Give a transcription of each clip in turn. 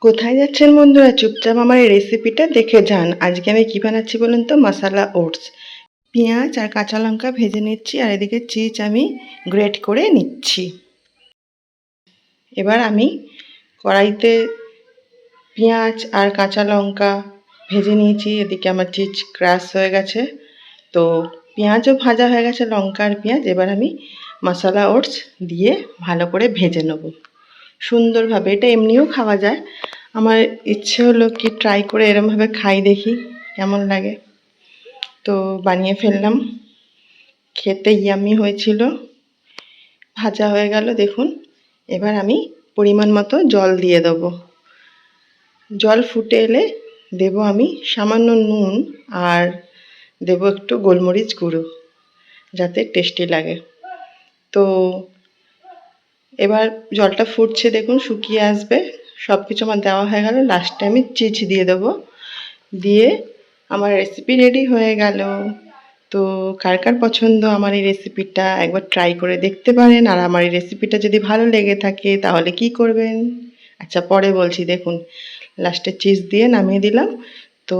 কোথায় যাচ্ছেন বন্ধুরা? চুপচাপ আমার এই রেসিপিটা দেখে যান। আজকে আমি কি বানাচ্ছি বলুন তো? মশালা ওটস। পেঁয়াজ আর কাঁচা লঙ্কা ভেজে নিচ্ছি, আর এদিকে চিজ আমি গ্রেট করে নিচ্ছি। এবার আমি কড়াইতে পেঁয়াজ আর কাঁচা লঙ্কা ভেজে নিয়েছি, এদিকে আমার চিজ ক্রাশ হয়ে গেছে। তো পেঁয়াজও ভাজা হয়ে গেছে, লঙ্কা আর পেঁয়াজ। এবার আমি মশালা ওটস দিয়ে ভালো করে ভেজে নেব সুন্দরভাবে। এটা এমনিও খাওয়া যায়, আমার ইচ্ছে হলো কি ট্রাই করে এরমভাবে খাই, দেখি কেমন লাগে। তো বানিয়ে ফেললাম, খেতে ইয়ামি হয়েছিল। ভাজা হয়ে গেল দেখুন। এবার আমি পরিমাণ মতো জল দিয়ে দেবো। জল ফুটে এলে দেব আমি সামান্য নুন, আর দেব একটু গোলমরিচ গুঁড়ো, যাতে টেস্টি লাগে। তো এবার জলটা ফুটছে দেখুন, শুকিয়ে আসবে। সব কিছু আমার দেওয়া হয়ে গেল, লাস্টে আমি চিজ দিয়ে দেবো। দিয়ে আমার রেসিপি রেডি হয়ে গেল। তো কার কার পছন্দ আমার এই রেসিপিটা, একবার ট্রাই করে দেখতে পারেন। আর আমার এই রেসিপিটা যদি ভালো লেগে থাকে তাহলে কি করবেন? আচ্ছা, পরে বলছি। দেখুন, লাস্টে চিজ দিয়ে নামিয়ে দিলাম। তো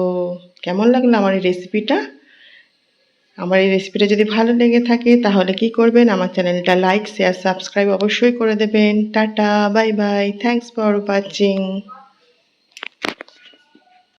কেমন লাগলো আমার এই রেসিপিটা? আমার এই রেসিপিটা যদি ভালো লেগে থাকে তাহলে কি করবেন? আমার চ্যানেলটা লাইক, শেয়ার, সাবস্ক্রাইব অবশ্যই করে দেবেন। Tata, bye bye, thanks for watching.